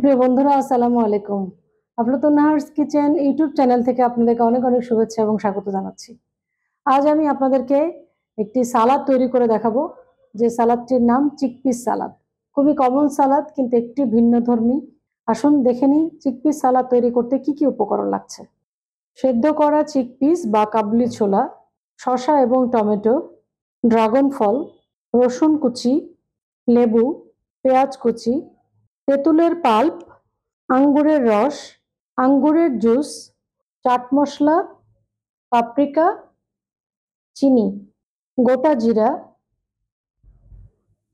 প্রিয় বন্ধুরা, আসসালামু আলাইকুম। আফলাতুন নাহারস কিচেন ইউটিউব চ্যানেল থেকে আপনাদেরকে অনেক অনেক শুভেচ্ছা এবং স্বাগত জানাচ্ছি। আজ আমি আপনাদেরকে একটি সালাদ তৈরি করে দেখাবো, যে সালাদটির নাম চিকপিস সালাদ। খুবই কমন সালাদ, কিন্তু একটি ভিন্নধর্মী। আসুন দেখে নিই চিকপিস সালাদ তৈরি করতে কি কি উপকরণ লাগছে। সেদ্ধ করা চিকপিস বা কাবলি ছোলা, শসা এবং টমেটো, ড্রাগন ফল, রসুন কুচি, লেবু, পেঁয়াজ কুচি, তেঁতুলের পাল্প, আঙ্গুরের রস, আঙ্গুরের জুস, চাট মশলা, পাপরিকা, চিনি, গোটা জিরা,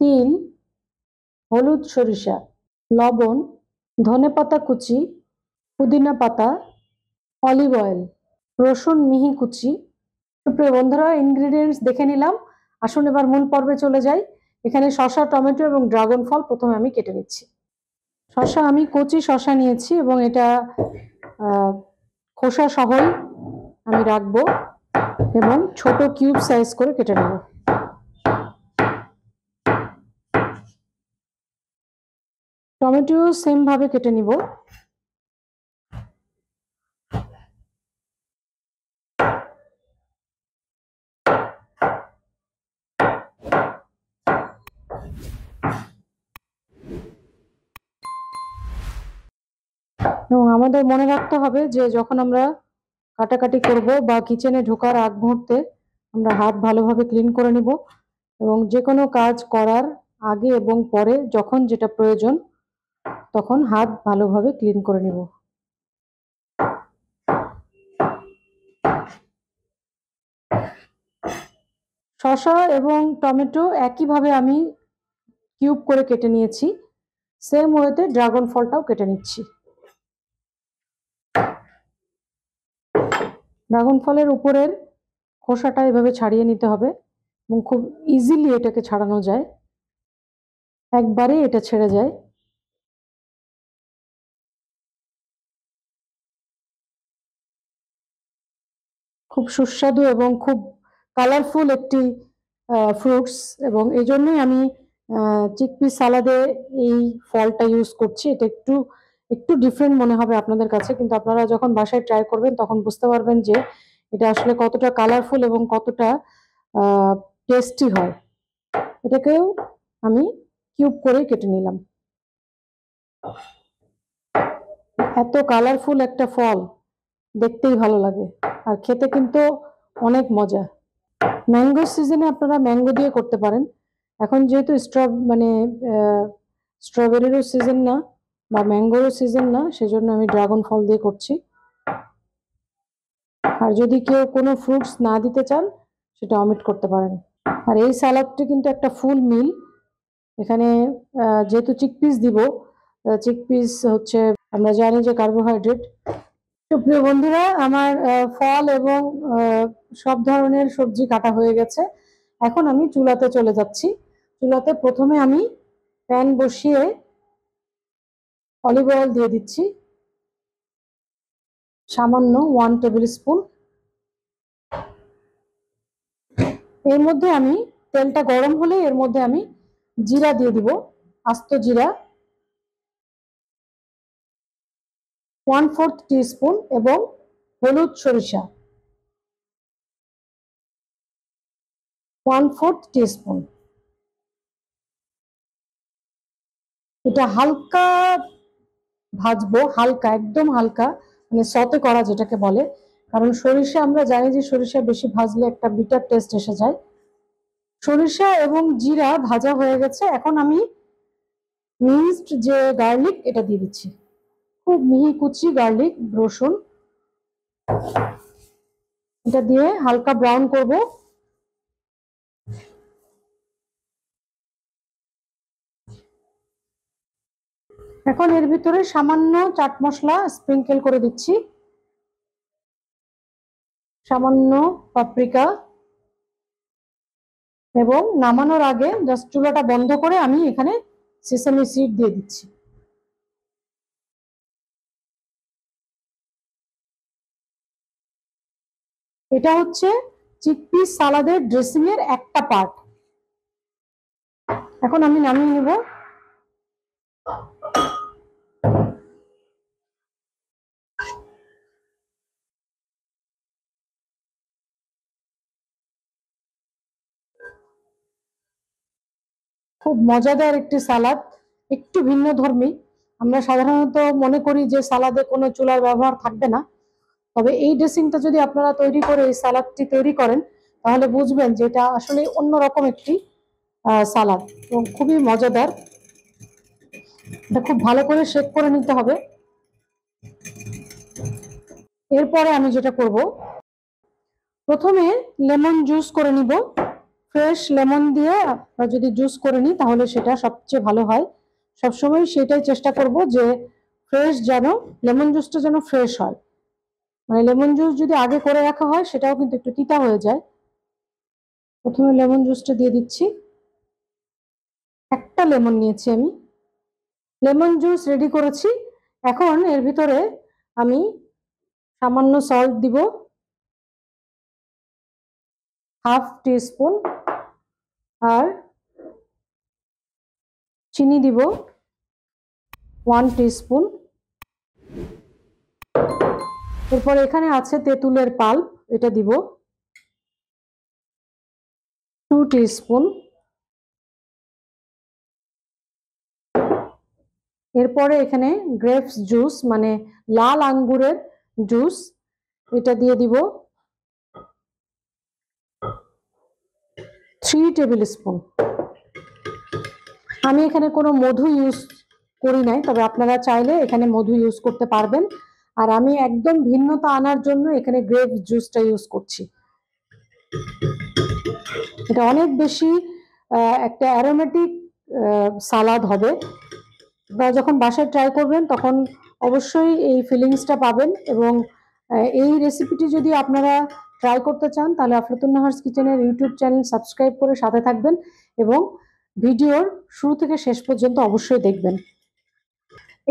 তিল, হলুদ, সরিষা, লবণ, ধনেপাতা কুচি, পুদিনা পাতা, অলিভ অয়েল, রসুন মিহি কুচি। প্রিয় বন্ধুরা, ইনগ্রিডিয়েন্টস দেখে নিলাম। আসুন এবার মূল পর্বে চলে যাই। এখানে শসা, টমেটো এবং ড্রাগন ফল প্রথমে আমি কেটে নিচ্ছি। শসা আমি কচি শসা নিয়েছি এবং এটা খোসা সহই আমি রাখবো এবং ছোট কিউব সাইজ করে কেটে নেব। টমেটো সেম ভাবে কেটে নিব। এবং আমাদের মনে রাখতে হবে যে যখন আমরা কাটাকাটি করব বা কিচেনে ঢোকার আগ মুহূর্তে আমরা হাত ভালোভাবে ক্লিন করে নিব, এবং যে কোনো কাজ করার আগে এবং পরে যখন যেটা প্রয়োজন তখন হাত ভালোভাবে ক্লিন করে নিব। শসা এবং টমেটো একইভাবে আমি কিউব করে কেটে নিয়েছি। সেম ওয়েতে ড্রাগন ফলটাও কেটে নিচ্ছি। ড্রাগন ফলের উপরের খোসাটা এভাবে ছাড়িয়ে নিতে হবে এবং খুব ইজিলি এটাকে ছাড়ানো যায়, একবারে এটা ছেড়ে যায়। খুব সুস্বাদু এবং খুব কালারফুল একটি ফ্রুটস, এবং এই জন্যই আমি চিকপিস সালাদে এই ফলটা ইউজ করছি। এটা একটু একটু ডিফারেন্ট মনে হবে আপনাদের কাছে, কিন্তু আপনারা যখন বাসায় ট্রাই করবেন তখন বুঝতে পারবেন যে এটা আসলে কতটা কালারফুল এবং কতটা টেস্টি হয়। এটাকেও আমি কিউব করে কেটে নিলাম। এত কালারফুল একটা ফল দেখতেই ভালো লাগে, আর খেতে কিন্তু অনেক মজা। ম্যাঙ্গো সিজনে আপনারা ম্যাঙ্গো দিয়ে করতে পারেন। এখন যেহেতু স্ট্রবেরিরও সিজন না বা ম্যাঙ্গোরও সিজন না, সেজন্য আমি ড্রাগন ফল দিয়ে করছি। আর যদি কেউ কোনো ফ্রুটস না দিতে চান সেটা অমিট করতে পারেন। আর এই সালাদটি কিন্তু একটা ফুল মিল। এখানে যেহেতু চিকপিস দিব, চিকপিস হচ্ছে আমরা জানি যে কার্বোহাইড্রেট। প্রিয় বন্ধুরা, আমার ফল এবং সব ধরনের সবজি কাটা হয়ে গেছে। এখন আমি চুলাতে চলে যাচ্ছি। চুলাতে প্রথমে আমি প্যান বসিয়ে অলিভ অয়েল দিয়ে দিচ্ছি, সামান্য 1 টেবিল স্পুন। এর মধ্যে আমি তেলটা গরম হলে এর মধ্যে আমি জিরা দিয়ে দিব, আস্ত জিরা 1/4 টিস্পুন, এবং হলুদ সরিষা 1/4 টিস্পুন। এটা হালকা ভাজবো, হালকা, একদম হালকা, মানে সতে করা যেটাকে বলে। কারণ সরিষা আমরা জানি যে সরিষা বেশি ভাজলে একটা বিটার টেস্ট এসে যায়। সরিষা এবং জিরা ভাজা হয়ে গেছে। এখন আমি মিক্সড যে গার্লিক এটা দিয়ে দিচ্ছি, খুব মিহি কুচি গার্লিক, রসুন, এটা দিয়ে হালকা ব্রাউন করব। এখন এর ভিতরে সামান্য চাট মশলা স্প্রিঙ্কেল করে দিচ্ছি, সামান্য পাপরিকা, এবং নামানোর আগে জাস্ট চুলাটা বন্ধ করে আমি এখানে সেসামি সিড দিয়ে দিচ্ছি। এটা হচ্ছে চিকপিস সালাদের ড্রেসিং এর একটা পার্ট। এখন আমি নামিয়ে নেব। খুব মজাদার একটি সালাদ, একটু ভিন্নধর্মী। আমরা সাধারণত মনে করি যে সালাদে কোনো চুলার ব্যবহার থাকবে না, তবে এই ড্রেসিংটা যদি আপনারা তৈরি করে এই সালাদটি তৈরি করেন তাহলে বুঝবেন যে এটা আসলে অন্যরকম একটি সালাদ এবং খুবই মজাদার। এটা খুব ভালো করে শেক করে নিতে হবে। এরপরে আমি যেটা করব, প্রথমে লেমন জুস করে নিব। ফ্রেশ লেমন দিয়ে আমরা যদি জুস করে নিই তাহলে সেটা সবচেয়ে ভালো হয়। সবসময় সেটাই চেষ্টা করব যে ফ্রেশ যেন লেমন জুসটা যেন ফ্রেশ হয়। মানে লেমন জুস যদি আগে করে রাখা হয় সেটাও কিন্তু একটু তিতা হয়ে যায়। প্রথমে লেমন জুসটা দিয়ে দিচ্ছি। একটা লেমন নিয়েছি আমি, লেমন জুস রেডি করেছি। এখন এর ভিতরে আমি সামান্য সল্ট দিব, হাফ টিস্পুন, আর চিনি দিব 1 টিস্পুন। এরপর এখানে আছে তেঁতুলের পাল্প, এটা দিব 2 টিস্পুন। এরপরে এখানে গ্রেপস জুস মানে লাল আঙ্গুরের জুস, এটা দিয়ে দিব 3 টেবিল স্পুন। আমি এখানে কোনো মধু ইউজ করি নাই, তবে আপনারা চাইলে এখানে মধু ইউজ করতে পারবেন। আর আমি একদম ভিন্নতা আনার জন্য এখানে গ্রেপস জুসটা ইউজ করছি। এটা অনেক বেশি একটা অ্যারোমেটিক সালাদ হবে। আপনারা যখন বাসায় ট্রাই করবেন তখন অবশ্যই এই ফিলিংসটা পাবেন। এবং এই রেসিপিটি যদি আপনারা ট্রাই করতে চান তাহলে আফলাতুন নাহার্স কিচেনের ইউটিউব চ্যানেল সাবস্ক্রাইব করে সাথে থাকবেন এবং ভিডিওর শুরু থেকে শেষ পর্যন্ত অবশ্যই দেখবেন।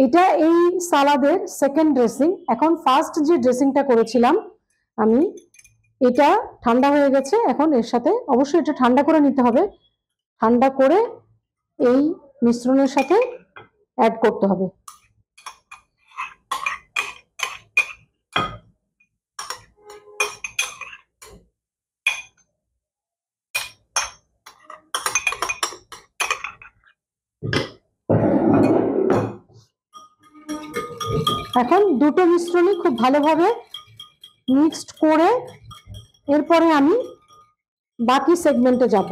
এটা এই সালাদের সেকেন্ড ড্রেসিং। এখন ফার্স্ট যে ড্রেসিংটা করেছিলাম আমি, এটা ঠান্ডা হয়ে গেছে। এখন এর সাথে অবশ্যই এটা ঠান্ডা করে নিতে হবে। ঠান্ডা করে এই মিশ্রণের সাথে অ্যাড করতে হবে। এখন দুটো মিশ্রণই খুব ভালোভাবে মিক্সড করে এরপরে আমি বাকি সেগমেন্টে যাব।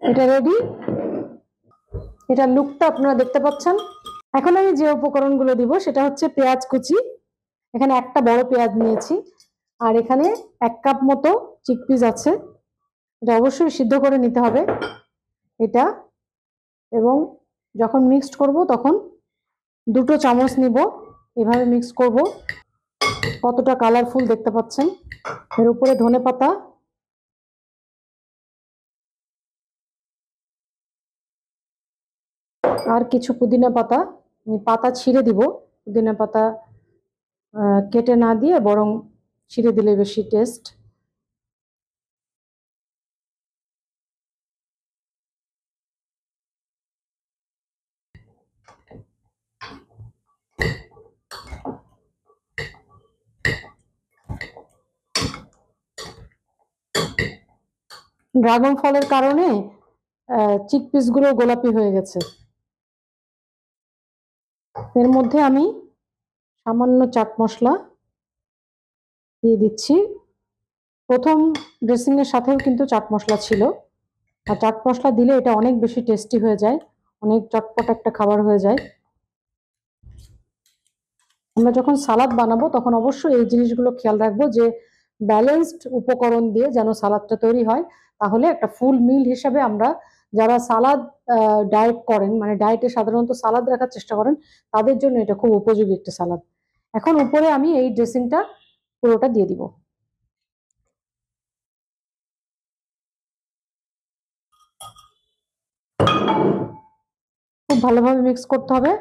এটা রেডি, এটা লুকটা আপনারা দেখতে পাচ্ছেন। এখন আমি যে উপকরণগুলো দিব সেটা হচ্ছে পেঁয়াজ কুচি। এখানে একটা বড় পেঁয়াজ নিয়েছি, আর এখানে 1 কাপ মতো চিকপিস আছে, এটা অবশ্যই সিদ্ধ করে নিতে হবে এটা। এবং যখন মিক্সড করব তখন 2 চামচ নিব, এভাবে মিক্স করব। কতটা কালারফুল দেখতে পাচ্ছেন। এর উপরে ধনেপাতা, আর কিছু পুদিনা পাতা। পাতা ছিঁড়ে দিব, পুদিনা পাতা কেটে না দিয়ে বরং ছিঁড়ে দিলে বেশি টেস্ট। ড্রাগন ফলের কারণে চিকপিস গুলো গোলাপি হয়ে গেছে। এর মধ্যে আমি সামান্য চাট মশলা দিয়ে দিচ্ছি। প্রথম ড্রেসিং এর সাথেও কিন্তু চাট মশলা ছিল, আর চাট মশলা দিলে এটা অনেক বেশি টেস্টি হয়ে যায়, অনেক চটপট একটা খাবার হয়ে যায়। আমরা যখন সালাদ বানাবো তখন অবশ্যই এই জিনিসগুলো খেয়াল রাখবো যে ব্যালেন্সড উপকরণ দিয়ে যেন সালাদটা তৈরি হয়। তাহলে একটা ফুল মিল হিসাবে আমরা যারা সালাদ ডায়েট করেন, মানে ডায়েটে সাধারণত সালাদ রাখার চেষ্টা করেন, তাদের জন্য এটা খুব উপযোগী একটা সালাদ। এখন উপরে আমি এই ড্রেসিংটা পুরোটা দিয়ে দিব। খুব ভালোভাবে মিক্স করতে হবে।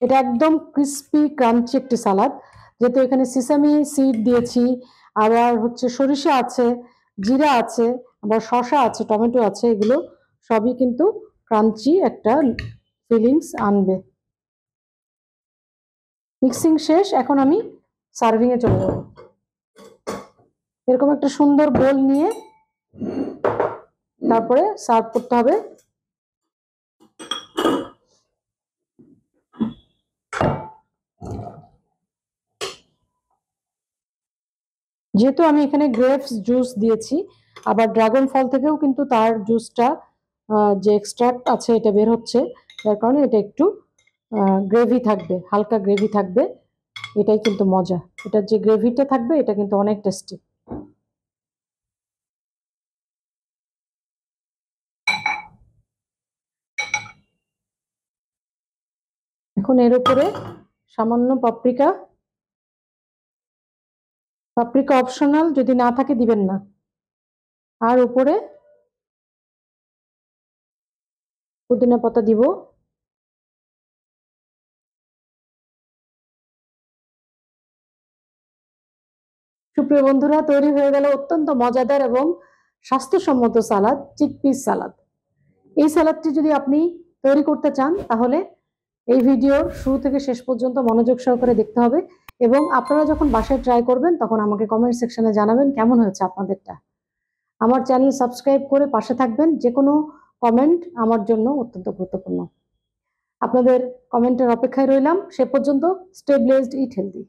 এটা একদম ক্রিস্পি ক্রাঞ্চি একটি সালাদ, যেহেতু এখানে সিসামি সিড দিয়েছি, আবার হচ্ছে সরিষা আছে, জিরা আছে, আবার শসা আছে, টমেটো আছে, এগুলো সবই কিন্তু ক্রাঞ্চি একটা ফিলিংস আনবে। মিক্সিং শেষ, এখন আমি সার্ভিং এ চলে যাব। এরকম একটা সুন্দর বোল নিয়ে তারপরে সার্ভ করতে হবে। যেহেতু আমি এখানে গ্রেপস জুস দিয়েছি, আবার ড্রাগন ফল থেকেও কিন্তু তার জুসটা যে এক্সট্রাক্ট আছে এটা বের হচ্ছে, যার কারণে এটা একটু গ্রেভি থাকবে, হালকা গ্রেভি থাকবে। এটাই কিন্তু মজা, এটার যে গ্রেভিটা থাকবে এটা কিন্তু অনেক টেস্টি। এখন এর উপরে সামান্য পাপরিকা, পাপরিকা অপশনাল, যদি না থাকে দিবেন না। আর উপরে পুদিনা পাতা দিব। সুপ্রিয় বন্ধুরা, তৈরি হয়ে গেল অত্যন্ত মজাদার এবং স্বাস্থ্যসম্মত সালাদ, চিকপিস সালাদ। এই সালাদটি যদি আপনি তৈরি করতে চান তাহলে এই ভিডিওর শুরু থেকে শেষ পর্যন্ত মনোযোগ সহকারে দেখতে হবে, এবং আপনারা যখন বাসায় ট্রাই করবেন তখন আমাকে কমেন্ট সেকশনে জানাবেন কেমন হয়েছে আপনাদেরটা। আমার চ্যানেল সাবস্ক্রাইব করে পাশে থাকবেন, যে কোনো কমেন্ট আমার জন্য অত্যন্ত গুরুত্বপূর্ণ। আপনাদের কমেন্টের অপেক্ষায় রইলাম। সে পর্যন্ত স্টে ব্লেসড, ইট হেলদি।